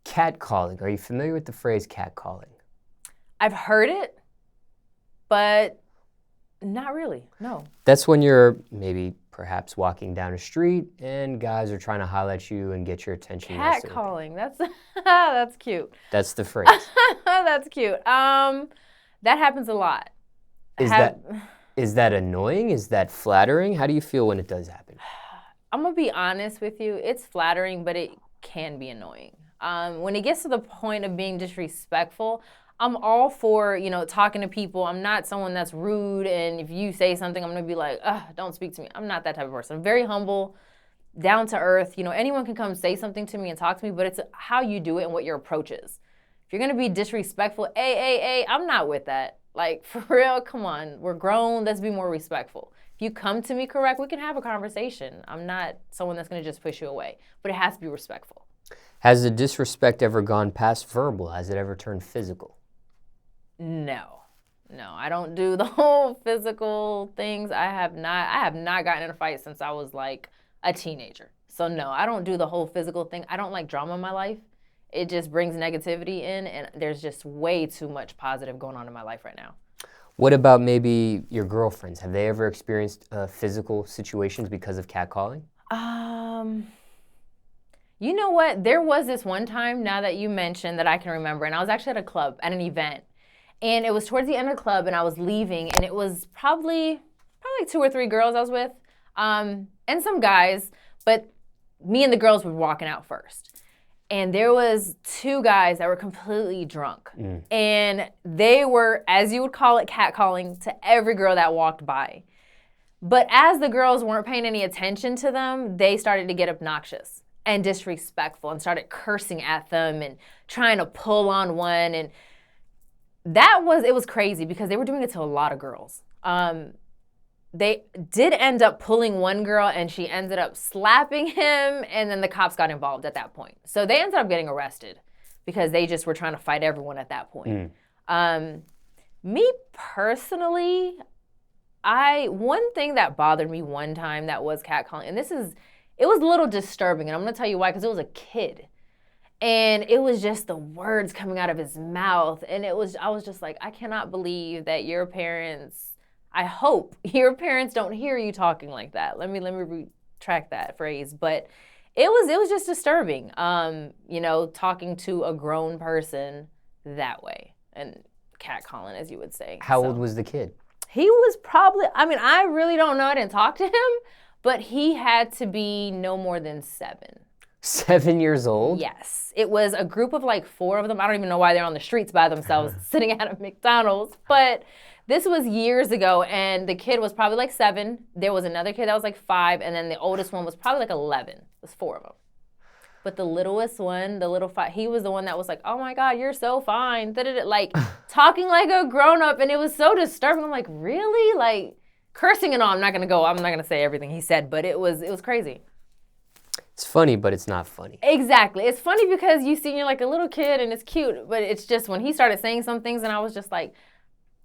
Catcalling. Are you familiar with the phrase catcalling? I've heard it, but not really, no. That's when you're maybe perhaps walking down a street and guys are trying to holler at you and get your attention. Catcalling, that's cute. That's the phrase. That's cute. That happens a lot. Is that annoying? Is that flattering? How do you feel when it does happen? I'm gonna be honest with you. It's flattering, but it can be annoying. When it gets to the point of being disrespectful, I'm all for, talking to people. I'm not someone that's rude, and if you say something, I'm gonna be like, don't speak to me. I'm not that type of person. I'm very humble, down to earth. Anyone can come say something to me and talk to me, but it's how you do it and what your approach is. If you're gonna be disrespectful, I'm not with that. Like, for real, come on. We're grown, let's be more respectful. If you come to me correct, we can have a conversation. I'm not someone that's gonna just push you away, but it has to be respectful. Has the disrespect ever gone past verbal? Has it ever turned physical? No, I don't do the whole physical things. I have not gotten in a fight since I was like a teenager. So no, I don't do the whole physical thing. I don't like drama in my life. It just brings negativity in, and there's just way too much positive going on in my life right now. What about maybe your girlfriends? Have they ever experienced physical situations because of catcalling? You know what? There was this one time, now that you mentioned, that I can remember, and I was actually at a club, at an event. And it was towards the end of the club, and I was leaving, and it was probably 2 or 3 girls I was with, and some guys, but me and the girls were walking out first. And there was 2 guys that were completely drunk. And they were, as you would call it, catcalling to every girl that walked by. But as the girls weren't paying any attention to them, they started to get obnoxious and disrespectful and started cursing at them and trying to pull on one. And it was crazy because they were doing it to a lot of girls. They did end up pulling one girl, and she ended up slapping him, and then the cops got involved at that point. So they ended up getting arrested because they just were trying to fight everyone at that point. Me personally, one thing that bothered me one time that was catcalling, and it was a little disturbing, and I'm gonna tell you why, because it was a kid. And it was just the words coming out of his mouth. And I was just like, I cannot believe that your parents, I hope your parents don't hear you talking like that. Let me retract that phrase. But it was just disturbing, talking to a grown person that way and catcalling, as you would say. How old was the kid? He was probably, I really don't know. I didn't talk to him, but he had to be no more than 7. 7 years old? Yes. It was a group of like 4 of them. I don't even know why they're on the streets by themselves sitting at a McDonald's. But this was years ago, and the kid was probably like 7. There was another kid that was like 5, and then the oldest one was probably like 11. It was 4 of them. But the littlest one, the little 5, he was the one that was like, oh my God, you're so fine. Like talking like a grown-up, and it was so disturbing. I'm like, really? Like cursing and all. I'm not gonna say everything he said, but it was crazy. It's funny, but it's not funny. Exactly. It's funny because you're like a little kid and it's cute, but it's just when he started saying some things and I was just like,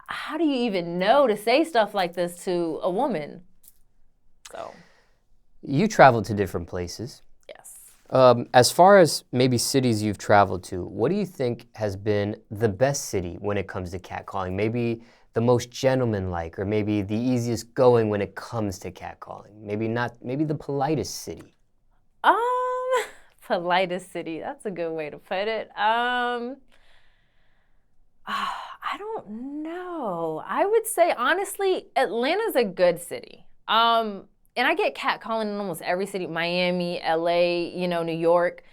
how do you even know to say stuff like this to a woman? So. You traveled to different places. Yes. As far as maybe cities you've traveled to, what do you think has been the best city when it comes to catcalling? Maybe the most gentlemanlike, or maybe the easiest going when it comes to catcalling? Maybe the politest city. Politest city. That's a good way to put it. I don't know. I would say, honestly, Atlanta's a good city. And I get catcalling in almost every city, Miami, LA, New York.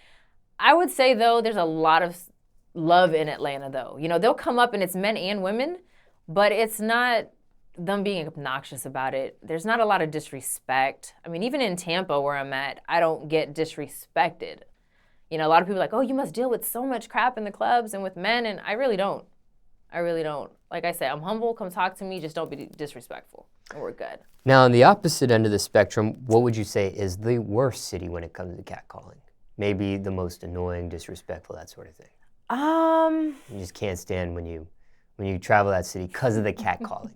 I would say, though, there's a lot of love in Atlanta, though. They'll come up and it's men and women, but it's not them being obnoxious about it. There's not a lot of disrespect. Even in Tampa where I'm at, I don't get disrespected. A lot of people are like, oh, you must deal with so much crap in the clubs and with men, and I really don't. Like I said, I'm humble, come talk to me, just don't be disrespectful, and we're good. Now, on the opposite end of the spectrum, what would you say is the worst city when it comes to catcalling? Maybe the most annoying, disrespectful, that sort of thing. You just can't stand when you travel that city because of the catcalling.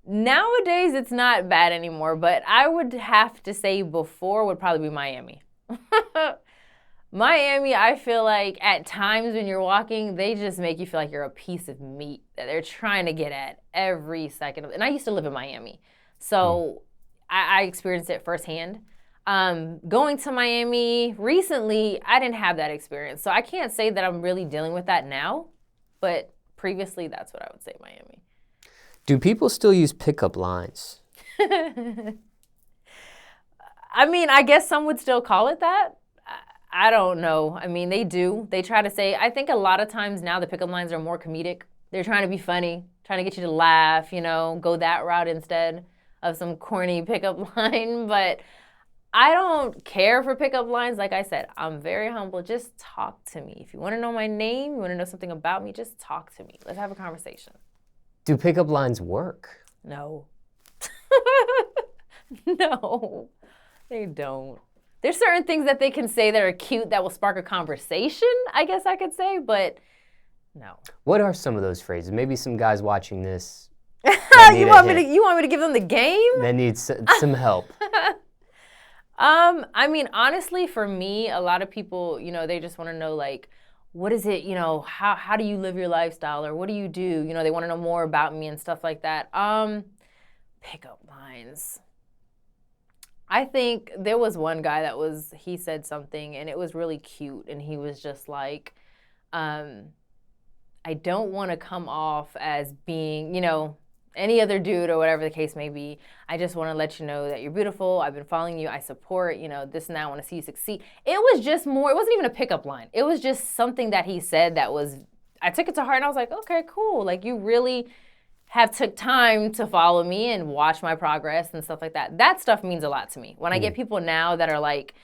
Nowadays, it's not bad anymore, but I would have to say before would probably be Miami. Miami, I feel like at times when you're walking, they just make you feel like you're a piece of meat that they're trying to get at every second. And I used to live in Miami, so I experienced it firsthand. Going to Miami recently, I didn't have that experience. So I can't say that I'm really dealing with that now, but previously, that's what I would say Miami. Do people still use pickup lines? I mean, I guess some would still call it that. I don't know. I mean, they do. They try to say, I think a lot of times now the pickup lines are more comedic. They're trying to be funny, trying to get you to laugh, go that route instead of some corny pickup line. But I don't care for pickup lines. Like I said, I'm very humble. Just talk to me. If you want to know my name, you want to know something about me, just talk to me. Let's have a conversation. Do pickup lines work? No. No, they don't. There's certain things that they can say that are cute that will spark a conversation, I guess I could say, but no. What are some of those phrases? Maybe some guys watching this. You want me to give them the game? They need some help. I mean, honestly, for me, a lot of people, they just want to know, like, what is it, how do you live your lifestyle, or what do you do? They want to know more about me and stuff like that. Pickup lines. I think there was one guy he said something and it was really cute, and he was just like, I don't want to come off as being, any other dude or whatever the case may be. I just want to let you know that you're beautiful. I've been following you. I support, this and that. I want to see you succeed. It was just more, it wasn't even a pickup line. It was just something that he said I took it to heart and I was like, okay, cool. Like, you really have took time to follow me and watch my progress and stuff like that. That stuff means a lot to me. When I get people now that are like,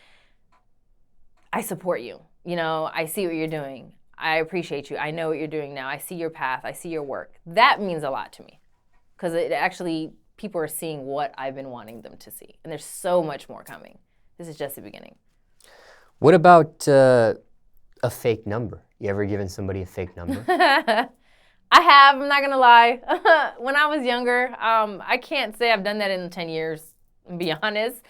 I support you. I see what you're doing. I appreciate you. I know what you're doing now. I see your path. I see your work. That means a lot to me. Because it actually, people are seeing what I've been wanting them to see. And there's so much more coming. This is just the beginning. What about a fake number? You ever given somebody a fake number? I have, I'm not going to lie. When I was younger, I can't say I've done that in 10 years, to be honest.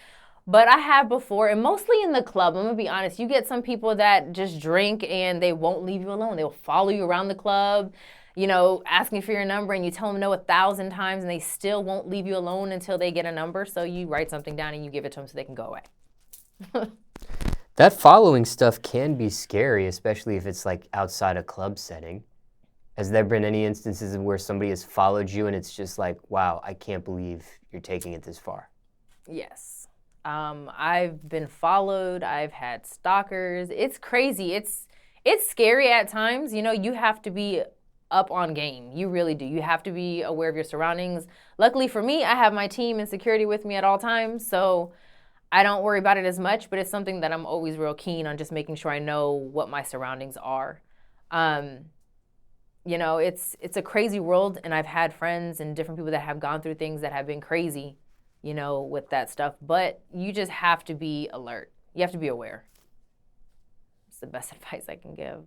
But I have before, and mostly in the club. I'm going to be honest. You get some people that just drink and they won't leave you alone. They'll follow you around the club, asking for your number, and you tell them no 1,000 times, and they still won't leave you alone until they get a number. So you write something down and you give it to them so they can go away. That following stuff can be scary, especially if it's like outside a club setting. Has there been any instances where somebody has followed you and it's just like, wow, I can't believe you're taking it this far? Yes. I've been followed. I've had stalkers. It's crazy. It's scary at times. You have to be up on game. You really do. You have to be aware of your surroundings. Luckily for me, I have my team and security with me at all times, so I don't worry about it as much, but it's something that I'm always real keen on, just making sure I know what my surroundings are. It's a crazy world, and I've had friends and different people that have gone through things that have been crazy, with that stuff, but you just have to be alert. You have to be aware. It's the best advice I can give.